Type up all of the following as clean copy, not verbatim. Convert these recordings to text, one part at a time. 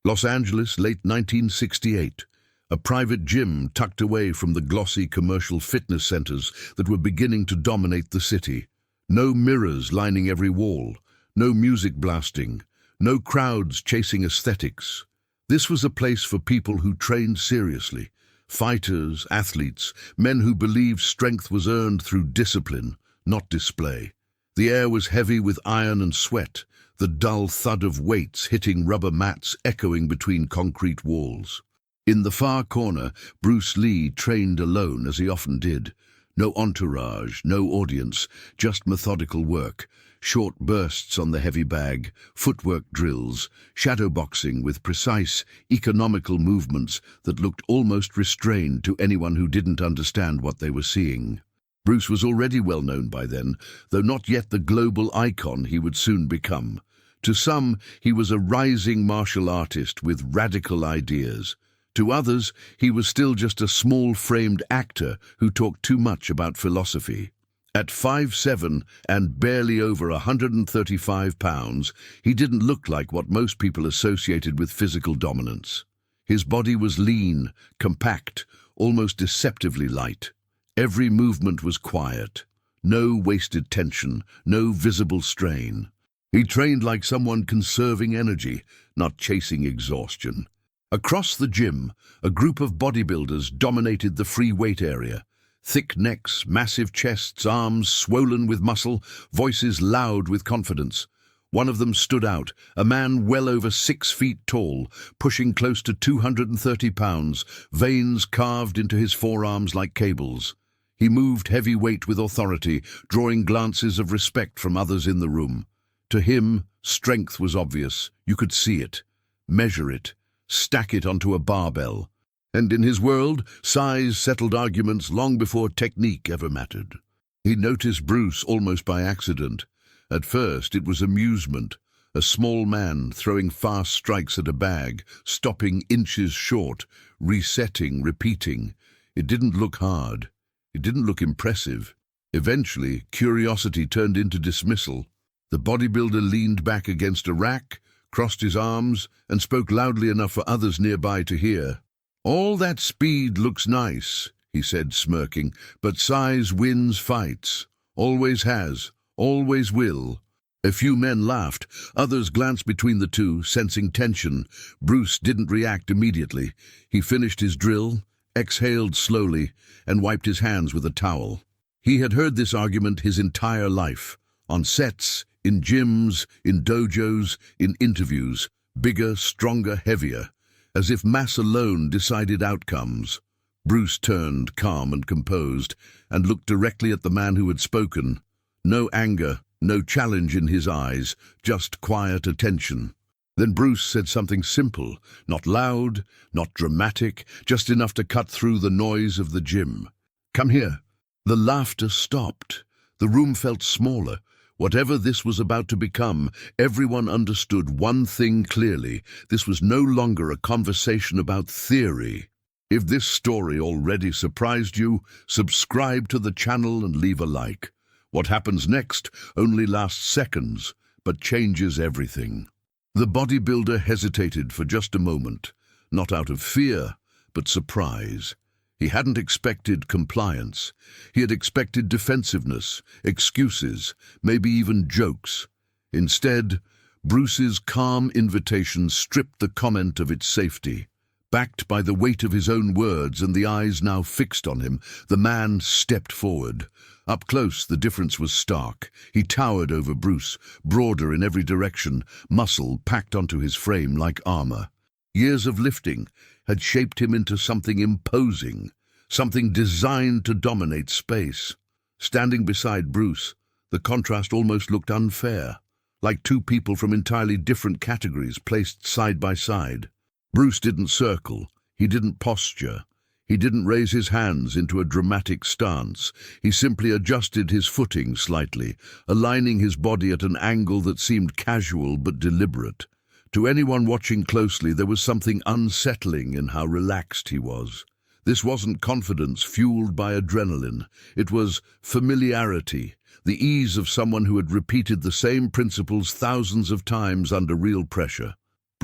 Los Angeles, late 1968. A private gym tucked away from the glossy commercial fitness centers that were beginning to dominate the city. No mirrors lining every wall, no music blasting, no crowds chasing aesthetics. This was a place for people who trained seriously. Fighters, athletes, men who believed strength was earned through discipline, not display. The air was heavy with iron and sweat, the dull thud of weights hitting rubber mats echoing between concrete walls. In the far corner, Bruce Lee trained alone, as he often did. No entourage, no audience, just methodical work, short bursts on the heavy bag, footwork drills, shadowboxing with precise, economical movements that looked almost restrained to anyone who didn't understand what they were seeing. Bruce was already well known by then, though not yet the global icon he would soon become. To some, he was a rising martial artist with radical ideas. To others, he was still just a small-framed actor who talked too much about philosophy. At 5'7" and barely over 135 pounds, he didn't look like what most people associated with physical dominance. His body was lean, compact, almost deceptively light. Every movement was quiet. No wasted tension, no visible strain. He trained like someone conserving energy, not chasing exhaustion. Across the gym, a group of bodybuilders dominated the free weight area. Thick necks, massive chests, arms swollen with muscle, voices loud with confidence. One of them stood out, a man well over 6 feet tall, pushing close to 230 pounds, veins carved into his forearms like cables. He moved heavy weight with authority, drawing glances of respect from others in the room. To him, strength was obvious. You could see it, measure it, stack it onto a barbell. And in his world, size settled arguments long before technique ever mattered. He noticed Bruce almost by accident. At first, it was amusement, a small man throwing fast strikes at a bag, stopping inches short, resetting, repeating. It didn't look hard. It didn't look impressive. Eventually, curiosity turned into dismissal. The bodybuilder leaned back against a rack, crossed his arms, and spoke loudly enough for others nearby to hear. "All that speed looks nice," he said, smirking, "but size wins fights. Always has, always will." A few men laughed. Others glanced between the two, sensing tension. Bruce didn't react immediately. He finished his drill, exhaled slowly, and wiped his hands with a towel. He had heard this argument his entire life. On sets, in gyms, in dojos, in interviews. Bigger, stronger, heavier. As if mass alone decided outcomes. Bruce turned, calm and composed, and looked directly at the man who had spoken. No anger, no challenge in his eyes, just quiet attention. Then Bruce said something simple, not loud, not dramatic, just enough to cut through the noise of the gym. "Come here." The laughter stopped. The room felt smaller. Whatever this was about to become, everyone understood one thing clearly. This was no longer a conversation about theory. If this story already surprised you, subscribe to the channel and leave a like. What happens next only lasts seconds, but changes everything. The bodybuilder hesitated for just a moment, not out of fear, but surprise. He hadn't expected compliance. He had expected defensiveness, excuses, maybe even jokes. Instead, Bruce's calm invitation stripped the comment of its safety. Backed by the weight of his own words and the eyes now fixed on him, the man stepped forward. Up close, the difference was stark. He towered over Bruce, broader in every direction, muscle packed onto his frame like armor. Years of lifting had shaped him into something imposing, something designed to dominate space. Standing beside Bruce, the contrast almost looked unfair, like two people from entirely different categories placed side by side. Bruce didn't circle, he didn't posture, he didn't raise his hands into a dramatic stance. He simply adjusted his footing slightly, aligning his body at an angle that seemed casual but deliberate. To anyone watching closely, there was something unsettling in how relaxed he was. This wasn't confidence fueled by adrenaline. It was familiarity, the ease of someone who had repeated the same principles thousands of times under real pressure.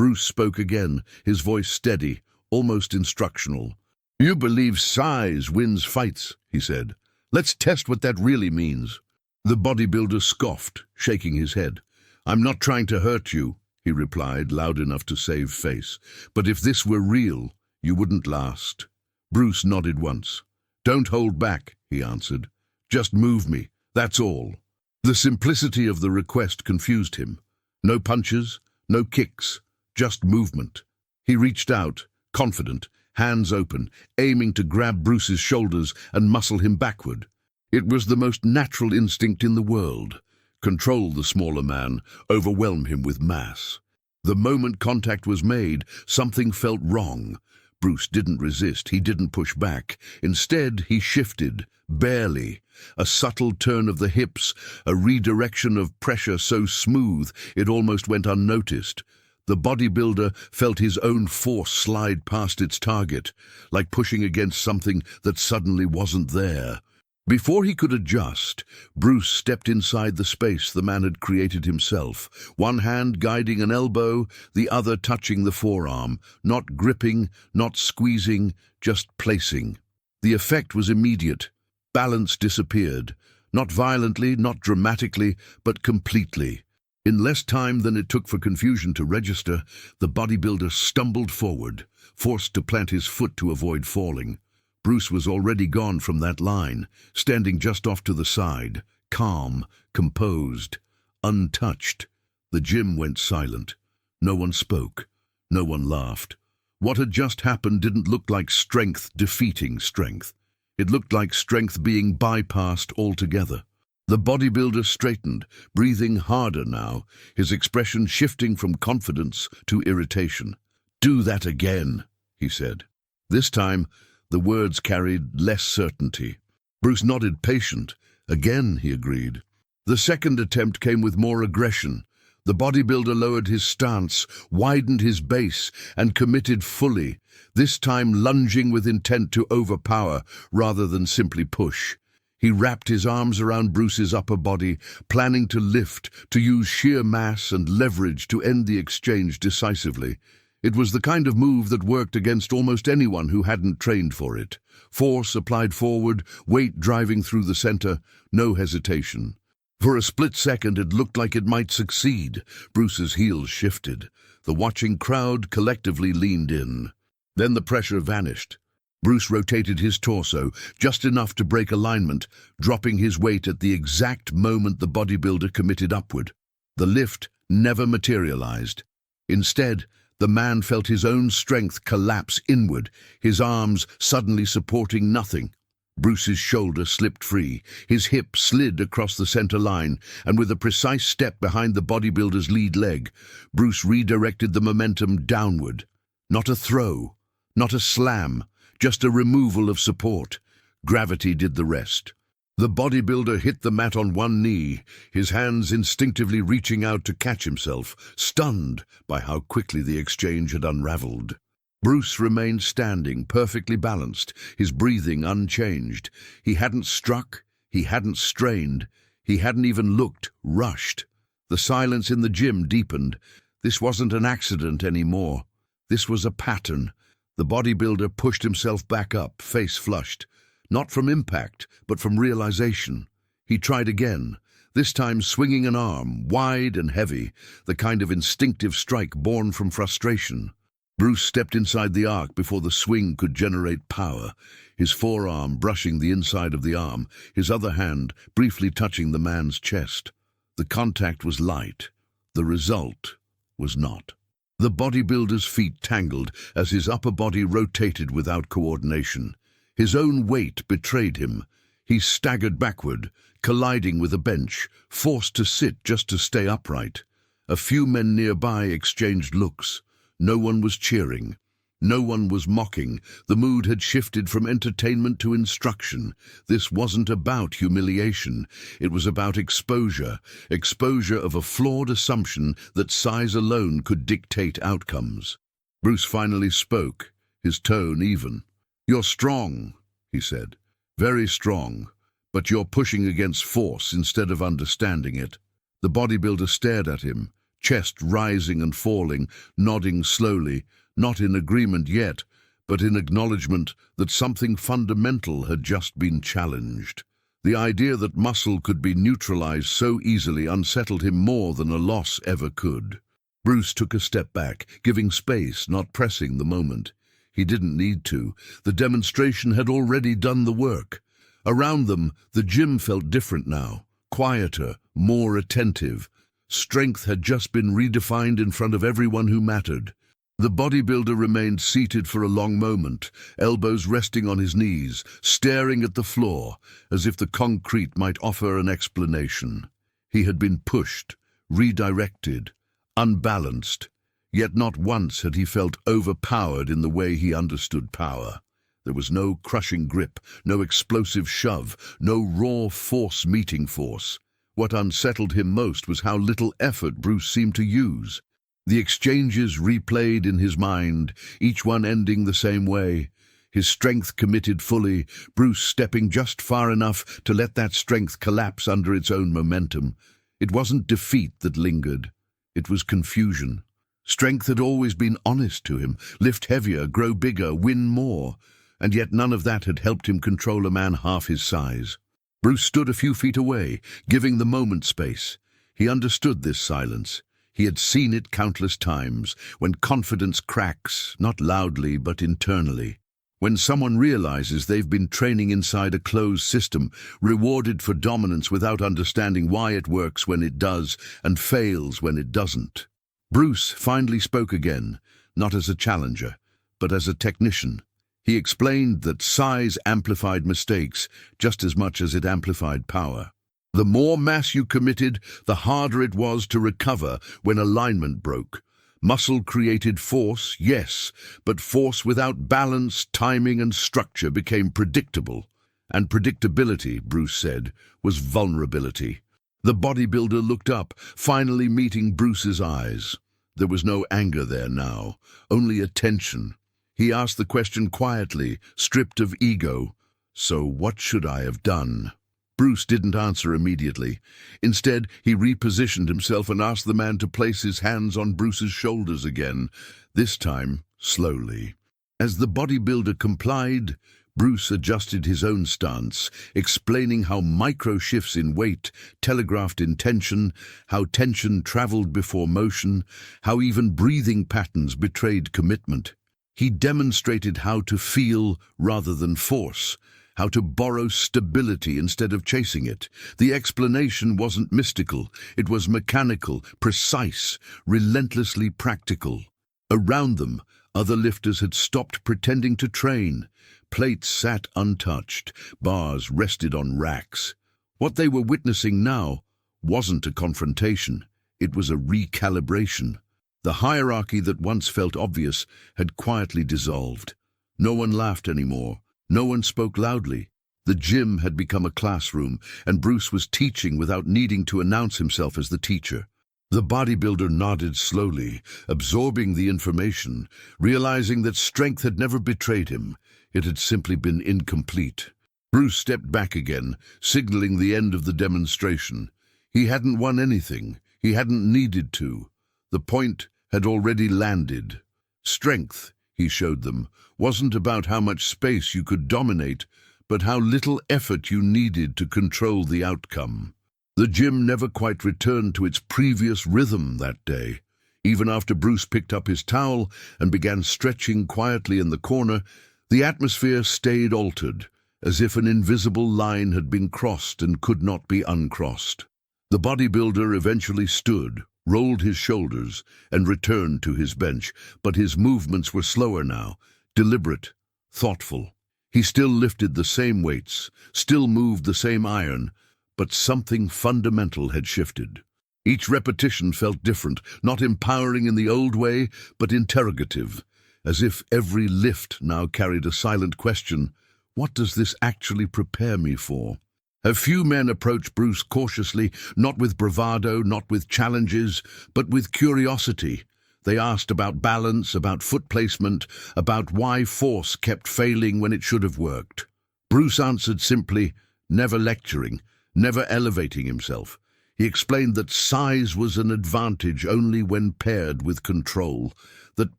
Bruce spoke again, his voice steady, almost instructional. "You believe size wins fights," he said. "Let's test what that really means." The bodybuilder scoffed, shaking his head. "I'm not trying to hurt you," he replied, loud enough to save face. "But if this were real, you wouldn't last." Bruce nodded once. "Don't hold back," he answered. "Just move me, that's all." The simplicity of the request confused him. No punches, no kicks, just movement. He reached out, confident, hands open, aiming to grab Bruce's shoulders and muscle him backward. It was the most natural instinct in the world. Control the smaller man, overwhelm him with mass. The moment contact was made, something felt wrong. Bruce didn't resist, he didn't push back. Instead, he shifted, barely. A subtle turn of the hips, a redirection of pressure so smooth it almost went unnoticed. The bodybuilder felt his own force slide past its target, like pushing against something that suddenly wasn't there. Before he could adjust, Bruce stepped inside the space the man had created himself, one hand guiding an elbow, the other touching the forearm, not gripping, not squeezing, just placing. The effect was immediate. Balance disappeared, not violently, not dramatically, but completely. In less time than it took for confusion to register, the bodybuilder stumbled forward, forced to plant his foot to avoid falling. Bruce was already gone from that line, standing just off to the side, calm, composed, untouched. The gym went silent. No one spoke. No one laughed. What had just happened didn't look like strength defeating strength. It looked like strength being bypassed altogether. The bodybuilder straightened, breathing harder now, his expression shifting from confidence to irritation. "Do that again," he said. This time, the words carried less certainty. Bruce nodded, patient. "Again," he agreed. The second attempt came with more aggression. The bodybuilder lowered his stance, widened his base, and committed fully, this time lunging with intent to overpower rather than simply push. He wrapped his arms around Bruce's upper body, planning to lift, to use sheer mass and leverage to end the exchange decisively. It was the kind of move that worked against almost anyone who hadn't trained for it. Force applied forward, weight driving through the center, no hesitation. For a split second it looked like it might succeed. Bruce's heels shifted. The watching crowd collectively leaned in. Then the pressure vanished. Bruce rotated his torso, just enough to break alignment, dropping his weight at the exact moment the bodybuilder committed upward. The lift never materialized. Instead, the man felt his own strength collapse inward, his arms suddenly supporting nothing. Bruce's shoulder slipped free, his hip slid across the center line, and with a precise step behind the bodybuilder's lead leg, Bruce redirected the momentum downward. Not a throw, not a slam, just a removal of support. Gravity did the rest. The bodybuilder hit the mat on one knee, his hands instinctively reaching out to catch himself, stunned by how quickly the exchange had unraveled. Bruce remained standing, perfectly balanced, his breathing unchanged. He hadn't struck, he hadn't strained, he hadn't even looked rushed. The silence in the gym deepened. This wasn't an accident anymore. This was a pattern. The bodybuilder pushed himself back up, face flushed. Not from impact, but from realization. He tried again, this time swinging an arm, wide and heavy, the kind of instinctive strike born from frustration. Bruce stepped inside the arc before the swing could generate power, his forearm brushing the inside of the arm, his other hand briefly touching the man's chest. The contact was light. The result was not. The bodybuilder's feet tangled as his upper body rotated without coordination. His own weight betrayed him. He staggered backward, colliding with a bench, forced to sit just to stay upright. A few men nearby exchanged looks. No one was cheering. No one was mocking. The mood had shifted from entertainment to instruction. This wasn't about humiliation. It was about exposure. Exposure of a flawed assumption that size alone could dictate outcomes. Bruce finally spoke, his tone even. "You're strong," he said. "Very strong. But you're pushing against force instead of understanding it." The bodybuilder stared at him, chest rising and falling, nodding slowly, not in agreement yet, but in acknowledgement that something fundamental had just been challenged. The idea that muscle could be neutralized so easily unsettled him more than a loss ever could. Bruce took a step back, giving space, not pressing the moment. He didn't need to. The demonstration had already done the work. Around them, the gym felt different now, quieter, more attentive. Strength had just been redefined in front of everyone who mattered. The bodybuilder remained seated for a long moment, elbows resting on his knees, staring at the floor, as if the concrete might offer an explanation. He had been pushed, redirected, unbalanced, yet not once had he felt overpowered in the way he understood power. There was no crushing grip, no explosive shove, no raw force meeting force. What unsettled him most was how little effort Bruce seemed to use. The exchanges replayed in his mind, each one ending the same way. His strength committed fully, Bruce stepping just far enough to let that strength collapse under its own momentum. It wasn't defeat that lingered. It was confusion. Strength had always been honest to him, lift heavier, grow bigger, win more, and yet none of that had helped him control a man half his size. Bruce stood a few feet away, giving the moment space. He understood this silence. He had seen it countless times, when confidence cracks, not loudly but internally. When someone realizes they've been training inside a closed system, rewarded for dominance without understanding why it works when it does, and fails when it doesn't. Bruce finally spoke again, not as a challenger, but as a technician. He explained that size amplified mistakes just as much as it amplified power. The more mass you committed, the harder it was to recover when alignment broke. Muscle created force, yes, but force without balance, timing, and structure became predictable. And predictability, Bruce said, was vulnerability. The bodybuilder looked up, finally meeting Bruce's eyes. There was no anger there now, only attention. He asked the question quietly, stripped of ego. So what should I have done? Bruce didn't answer immediately. Instead, he repositioned himself and asked the man to place his hands on Bruce's shoulders again, this time slowly. As the bodybuilder complied, Bruce adjusted his own stance, explaining how micro-shifts in weight telegraphed intention, how tension traveled before motion, how even breathing patterns betrayed commitment. He demonstrated how to feel rather than force, how to borrow stability instead of chasing it. The explanation wasn't mystical, it was mechanical, precise, relentlessly practical. Around them, other lifters had stopped pretending to train. Plates sat untouched, bars rested on racks. What they were witnessing now wasn't a confrontation, it was a recalibration. The hierarchy that once felt obvious had quietly dissolved. No one laughed anymore. No one spoke loudly. The gym had become a classroom, and Bruce was teaching without needing to announce himself as the teacher. The bodybuilder nodded slowly, absorbing the information, realizing that strength had never betrayed him. It had simply been incomplete. Bruce stepped back again, signaling the end of the demonstration. He hadn't won anything. He hadn't needed to. The point had already landed. Strength, he showed them, wasn't about how much space you could dominate, but how little effort you needed to control the outcome. The gym never quite returned to its previous rhythm that day. Even after Bruce picked up his towel and began stretching quietly in the corner, the atmosphere stayed altered, as if an invisible line had been crossed and could not be uncrossed. The bodybuilder eventually stood, rolled his shoulders, and returned to his bench, but his movements were slower now, deliberate, thoughtful. He still lifted the same weights, still moved the same iron, but something fundamental had shifted. Each repetition felt different, not empowering in the old way, but interrogative, as if every lift now carried a silent question: what does this actually prepare me for? A few men approached Bruce cautiously, not with bravado, not with challenges, but with curiosity. They asked about balance, about foot placement, about why force kept failing when it should have worked. Bruce answered simply, never lecturing, never elevating himself. He explained that size was an advantage only when paired with control, that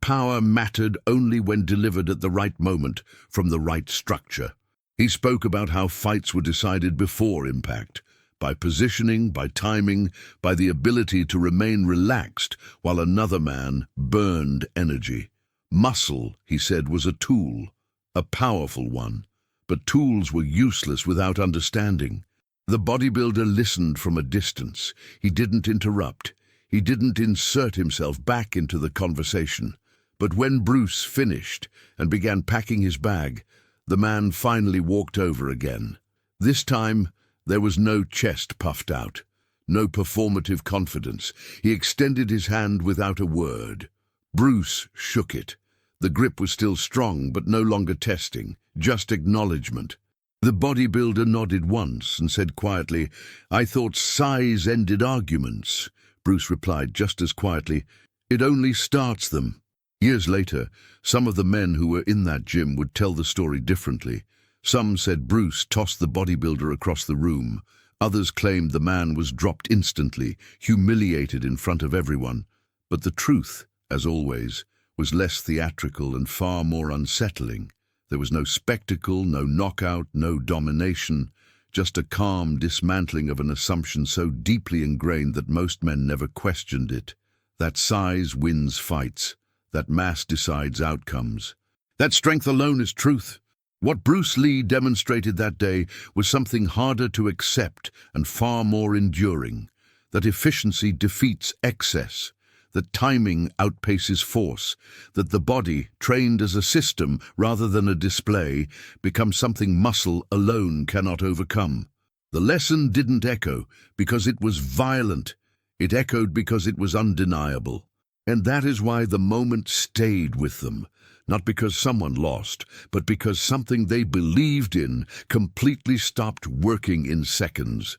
power mattered only when delivered at the right moment from the right structure. He spoke about how fights were decided before impact, by positioning, by timing, by the ability to remain relaxed while another man burned energy. Muscle, he said, was a tool, a powerful one, but tools were useless without understanding. The bodybuilder listened from a distance. He didn't interrupt. He didn't insert himself back into the conversation. But when Bruce finished and began packing his bag, the man finally walked over again. This time, there was no chest puffed out, no performative confidence. He extended his hand without a word. Bruce shook it. The grip was still strong, but no longer testing, just acknowledgement. The bodybuilder nodded once and said quietly, "I thought size ended arguments." Bruce replied just as quietly, "It only starts them." Years later, some of the men who were in that gym would tell the story differently. Some said Bruce tossed the bodybuilder across the room. Others claimed the man was dropped instantly, humiliated in front of everyone. But the truth, as always, was less theatrical and far more unsettling. There was no spectacle, no knockout, no domination, just a calm dismantling of an assumption so deeply ingrained that most men never questioned it. That size wins fights, that mass decides outcomes. That strength alone is truth. What Bruce Lee demonstrated that day was something harder to accept and far more enduring. That efficiency defeats excess. That timing outpaces force, that the body, trained as a system rather than a display, becomes something muscle alone cannot overcome. The lesson didn't echo because it was violent. It echoed because it was undeniable. And that is why the moment stayed with them, not because someone lost, but because something they believed in completely stopped working in seconds.